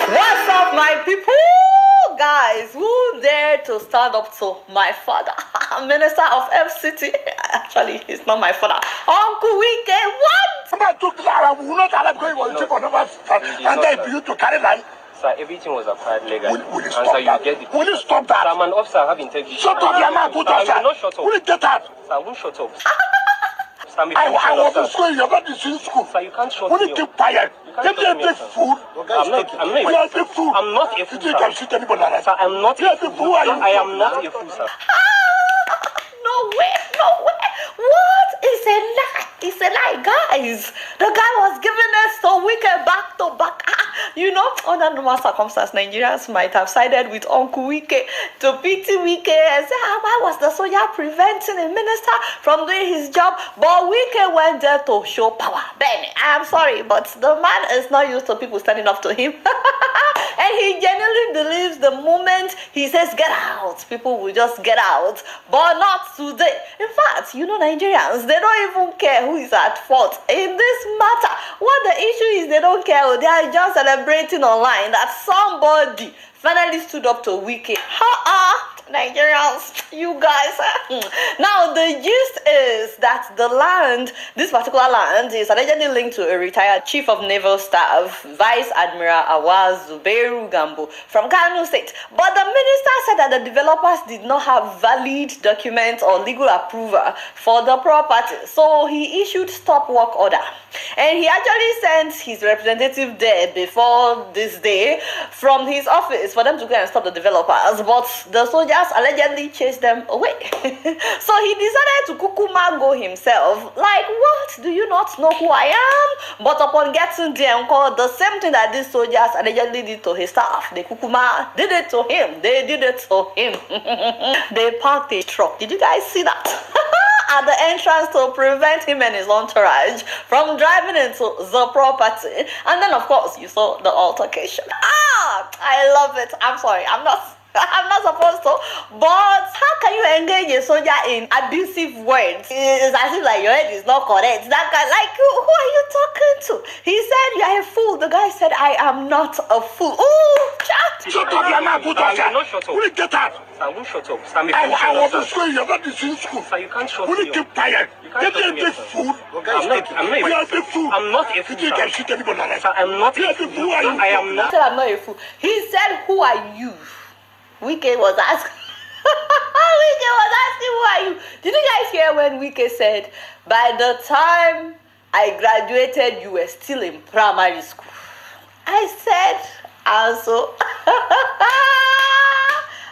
What's up, my people? Guys, who dare to stand up to my father, Minister of FCT? Actually, he's not my father. Uncle Wike, what? Sir, everything was applied legally. Will you stop that? Will you stop that? Sir, I'm an officer, I have integrity. Shut up, your man, put us. I will not shut up. Will you get out? Sir, I won't shut up. Sir, I was in school, you're not in school. Sir, you can't shut Will me you up. keep quiet? Give me a big food. I'm not a fool. I'm not a fool, You can shoot anybody like that. Sir, I'm not You're a fool. fool. I am not a fool, sir. No way, no way. What? It's a lie. It's a lie, guys. The guy was giving us so Wike back to back. You know, under normal circumstances, Nigerians might have sided with Uncle Wike to pity Wike and say, why was the soldier preventing a minister from doing his job? But Wike went there to show power. Benny, I'm sorry, but the man is not used to people standing up to him. And he genuinely believes the moment he says get out, people will just get out. But not today. In fact, you know, Nigerians, they don't even care who is at fault in this matter. What the issue is, they don't care. They are just celebrating online that somebody finally stood up to Wike. Nigerians, you guys. Now, the gist is that the land, this particular land, is allegedly linked to a retired Chief of Naval Staff, Vice Admiral Awaz Zubeiru Gambo from Kano State. But the minister said that the developers did not have valid documents or legal approval for the property. So he issued stop work order. And he actually sent his representative there before this day from his office for them to go and stop the developers. But the soldiers allegedly chased them away. So he decided to kukuma go himself. Like, what? Do you not know who I am? But upon getting there, the same thing that these soldiers allegedly did to his staff, the kukuma did it to him. They did it to him. They parked a truck. Did you guys see that? At the entrance to prevent him and his entourage from driving into the property. And then, of course, you saw the altercation. I love it. I'm sorry. I'm not supposed to. But how can you engage a soldier in abusive words? It's as if like your head is not correct. That guy, like, who are you talking to? He said you are a fool. The guy said I am not a fool. Ooh, chat. Shut up, your man, put us. I will not shut up. Will you get out? Sir, I won't shut up. Sir, I was in school, you're not in school. Sir, you can't shut Will me you up. keep quiet? Give me a big food. You're a big fool. I'm not a fool, You can shoot anybody like that. Sir, I'm not You're a a big fool. fool. I am not. He said I'm not a fool. He said, who are you? Wike was asking. Wike was asking, who are you? Did you guys hear when Wike said, by the time I graduated, you were still in primary school? I said, also,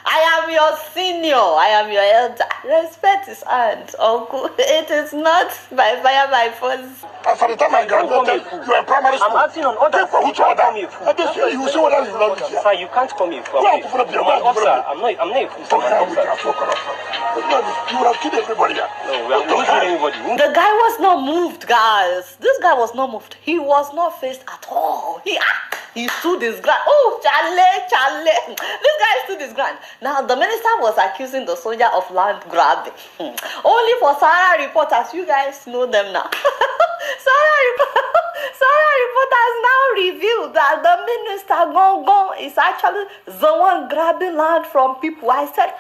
I am your senior. I am your elder. Respect his aunt, uncle. It is not by fire, by force. For the time I graduated, you were in primary school. I'm acting on orders. For which order? You will see what else you learn this year. Sir, you can't call me a fool. Go and open up your mouth. Officer, I'm not a fool, sir. You would have killed everybody here. No, we are not killing anybody. The guy was not moved, guys. This guy was not moved. He was not faced at all. He stood his ground. Oh, Charlie. This guy stood his ground. Now, the minister was accusing the soldier of land grabbing. Only for Sahara reporters. You guys know them now. Sahara reporters now revealed that the minister Gongon is actually the one grabbing land from people. I said,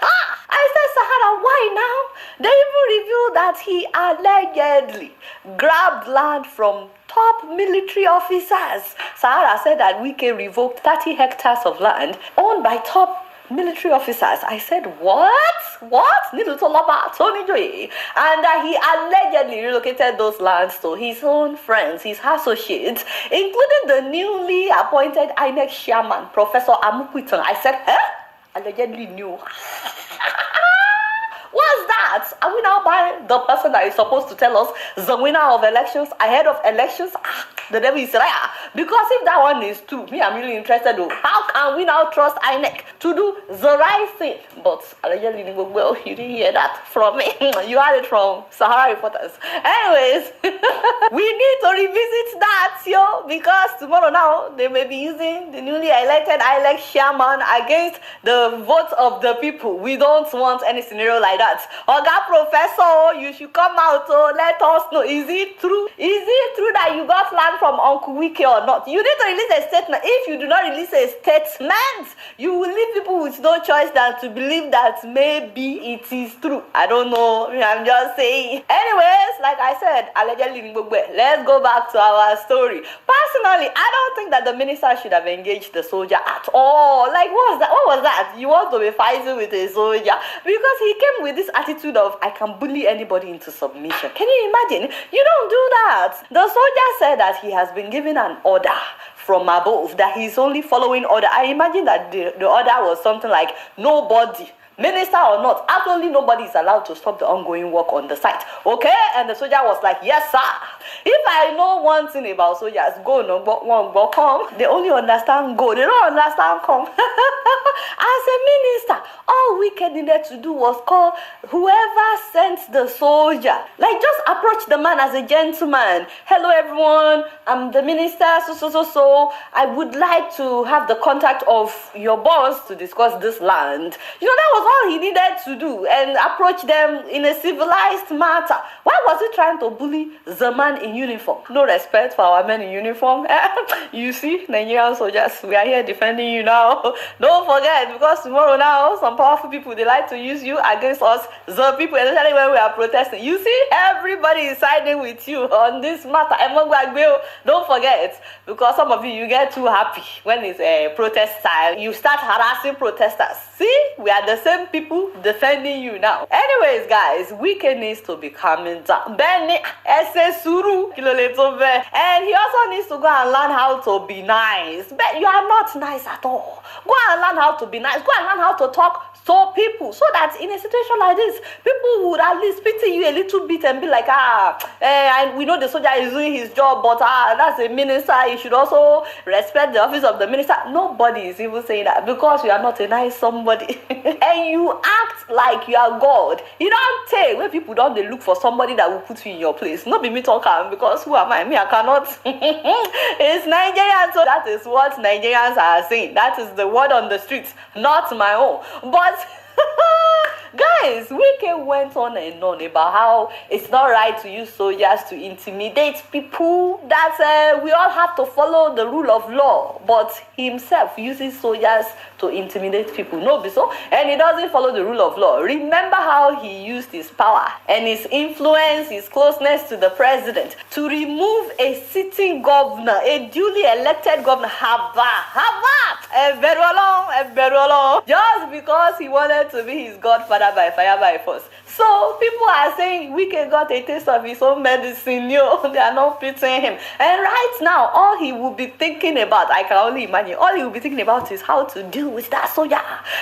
Sahara, why now? They even revealed that he allegedly grabbed land from top military officers. Sahara said that Wike revoked 30 hectares of land owned by top military officers. I said, what? Tony Joy. And that he allegedly relocated those lands to his own friends, his associates, including the newly appointed INEC chairman, Professor Amukwiton. I said, allegedly new. What's that? Are we now buying the person that is supposed to tell us the winner of elections ahead of elections? The devil is right. Because if that one is true, me, I'm really interested though. How can we now trust INEC to do the right thing? But allegedly, well, you didn't hear that from me. You heard it from Sahara reporters. Anyways, we need to revisit that, because tomorrow now, they may be using the newly elected INEC chairman against the votes of the people. We don't want any scenario like that. Oga Professor, you should come out to let us know. Is it true? Is it true that you got land stand from Uncle Wike or not. You need to release a statement. If you do not release a statement, you will leave people with no choice than to believe that maybe it is true. I don't know. I'm just saying. Anyways, like I said, allegedly, let's go back to our story. Personally, I don't think that the minister should have engaged the soldier at all. Like, what was that? What was that? You want to be fighting with a soldier? Because he came with this attitude of, I can bully anybody into submission. Can you imagine? You don't do that. The soldier said that he has been given an order from above, that he's only following order. I imagine that the order was something like, nobody, minister or not, absolutely nobody is allowed to stop the ongoing work on the site. Okay? And the soldier was like, yes, sir. If I know one thing about soldiers, go, no, but come. They only understand go. They don't understand come. As a minister, all Wike needed to do was call whoever sent the soldier. Like, just approach the man as a gentleman. Hello, everyone. I'm the minister, so. I would like to have the contact of your boss to discuss this land. You know, that was all he needed to do, and approach them in a civilized manner. Why was he trying to bully the man in uniform? No respect for our men in uniform. You see, Nigerian soldiers, we are here defending you now. Don't forget, because tomorrow now, some powerful people, they like to use you against us, the people, especially when we are protesting. You see, everybody is siding with you on this matter. Don't forget, because some of you get too happy when it's a protest time. You start harassing protesters. See, we are the same people defending you now. Anyways, guys, Wike needs to be calming down. And he also needs to go and learn how to be nice. But you are not nice at all. Go and learn how to be nice. Go and learn how to talk to people, so that in a situation like this, people would at least pity you a little bit and be like, and we know the soldier is doing his job, but that's a minister, he should also respect the office of the minister. Nobody is even saying that, because you are not a nice somebody. And you act like you are God. You don't take when people don't, they look for somebody that will put you in your place. Not be me talking, because who am I? Me, I cannot. It's Nigerian, so that is what Nigerians are saying. That is the word on the streets, not my own. But guys, Wike went on and on about how it's not right to use soldiers to intimidate people, that we all have to follow the rule of law, but he himself uses soldiers to intimidate people. No, be so, and he doesn't follow the rule of law. Remember how he used his power and his influence, his closeness to the president, to remove a sitting governor, a duly elected governor, just because he wanted to be his godfather by fire by force. So people are saying Wike got a taste of his own medicine. They are not pitying him. And right now, all he will be thinking about, I can only imagine, all he will be thinking about is how to deal with that soldier.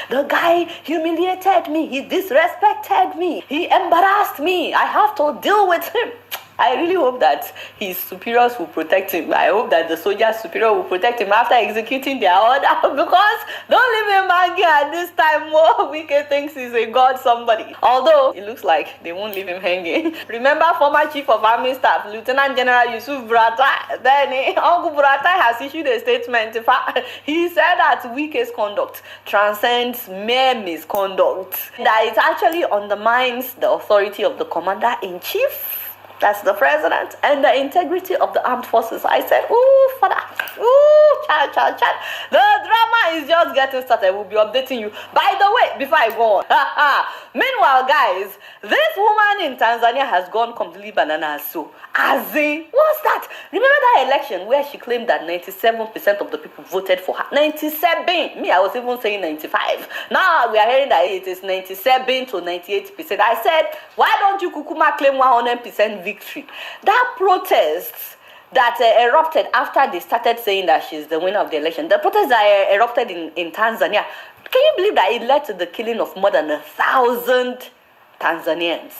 The guy humiliated me. He disrespected me. He embarrassed me. I have to deal with him. I really hope that his superiors will protect him. I hope that the soldier's superior will protect him after executing their order, because don't leave him hanging at this time. More Wike thinks he's a god somebody. Although it looks like they won't leave him hanging. Remember former Chief of Army Staff, Lieutenant General Yusuf Buratai? Then Uncle Buratai has issued a statement. In fact, he said that Wike's conduct transcends mere misconduct, that it actually undermines the authority of the Commander-in-Chief, that's the president, and the integrity of the armed forces. I said, ooh, father, ooh, child. The drama is just getting started. We'll be updating you. By the way, before I go on, meanwhile, guys, this woman in Tanzania has gone completely bananas. So, as in, what's that? Remember that election where she claimed that 97% of the people voted for her? 97. Me, I was even saying 95. Now we are hearing that it is 97 to 98%. I said, why don't you Kukuma claim 100% victory? That protest that erupted after they started saying that she's the winner of the election, the protests that erupted in Tanzania, can you believe that it led to the killing of more than 1,000 Tanzanians?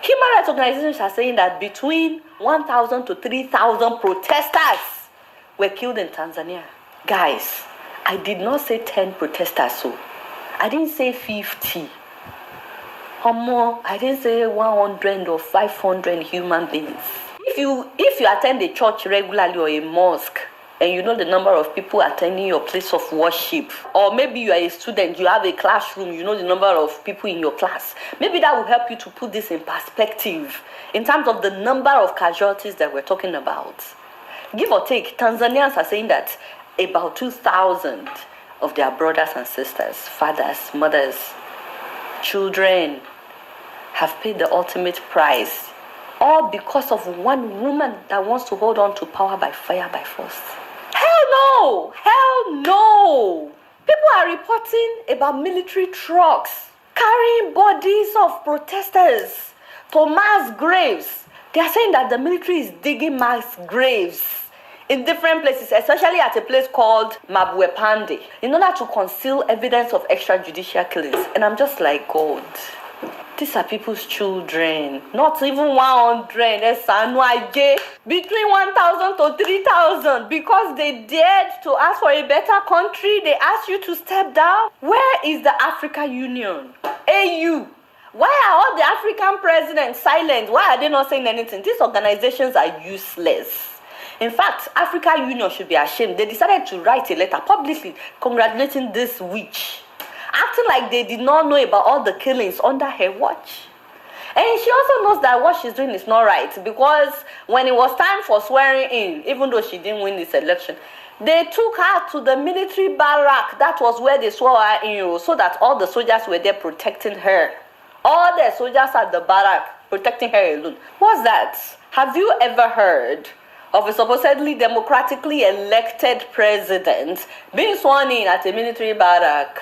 Human rights organizations are saying that between 1,000 to 3,000 protesters were killed in Tanzania. Guys, I did not say 10 protesters, so I didn't say 50. Or more, I didn't say 100 or 500 human beings. If you attend a church regularly or a mosque, and you know the number of people attending your place of worship, or maybe you are a student, you have a classroom, you know the number of people in your class, maybe that will help you to put this in perspective in terms of the number of casualties that we're talking about. Give or take, Tanzanians are saying that about 2,000 of their brothers and sisters, fathers, mothers, children have paid the ultimate price, all because of one woman that wants to hold on to power by fire, by force. Hell no! Hell no! People are reporting about military trucks carrying bodies of protesters to mass graves. They are saying that the military is digging mass graves in different places, especially at a place called Mabwepande, in order to conceal evidence of extrajudicial killings. And I'm just like, God, these are people's children, not even 100. Between 1,000 to 3,000, because they dared to ask for a better country. They asked you to step down. Where is the African Union? AU. Why are all the African presidents silent? Why are they not saying anything? These organizations are useless. In fact, African Union should be ashamed. They decided to write a letter publicly congratulating this witch, acting like they did not know about all the killings under her watch. And she also knows that what she's doing is not right, because when it was time for swearing in, even though she didn't win this election, they took her to the military barrack. That was where they swore her in, so that all the soldiers were there protecting her. All the soldiers at the barrack protecting her alone. What's that? Have you ever heard of a supposedly democratically elected president being sworn in at a military barrack?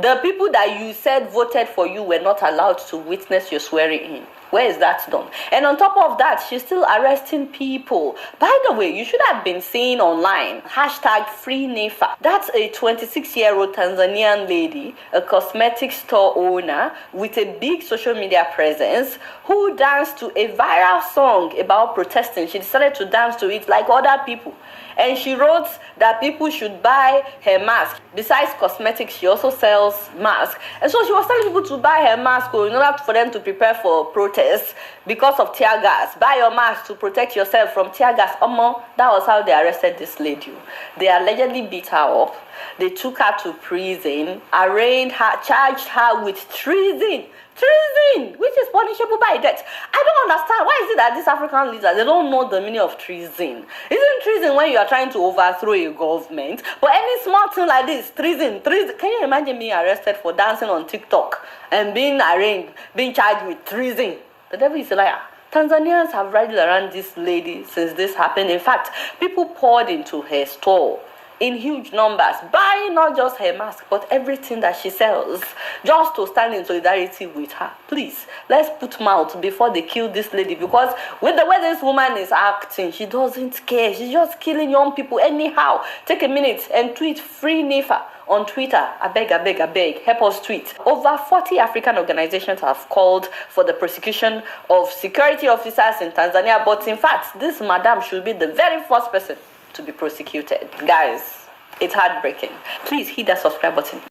The people that you said voted for you were not allowed to witness your swearing in. Where is that done? And on top of that, she's still arresting people. By the way, you should have been seeing online, #FreeNifa. That's a 26-year-old Tanzanian lady, a cosmetic store owner with a big social media presence, who danced to a viral song about protesting. She decided to dance to it like other people. And she wrote that people should buy her mask. Besides cosmetics, she also sells masks. And so she was telling people to buy her mask in order for them to prepare for protests because of tear gas. Buy your mask to protect yourself from tear gas. That was how they arrested this lady. They allegedly beat her up. They took her to prison, arraigned her, charged her with treason. Treason, which is punishable by death. I don't understand. Why is it that these African leaders, they don't know the meaning of treason? Isn't treason when you are trying to overthrow a government? But any small thing like this, treason. Can you imagine being arrested for dancing on TikTok and being arraigned, being charged with treason? The devil is a liar. Tanzanians have rallied around this lady since this happened. In fact, people poured into her store in huge numbers, buying not just her mask, but everything that she sells, just to stand in solidarity with her. Please, let's put mouth before they kill this lady, because with the way this woman is acting, she doesn't care. She's just killing young people anyhow. Take a minute and tweet FreeNifa on Twitter. I beg, help us tweet. Over 40 African organizations have called for the prosecution of security officers in Tanzania, but in fact, this madam should be the very first person to be prosecuted. Guys, it's heartbreaking. Please hit that subscribe button.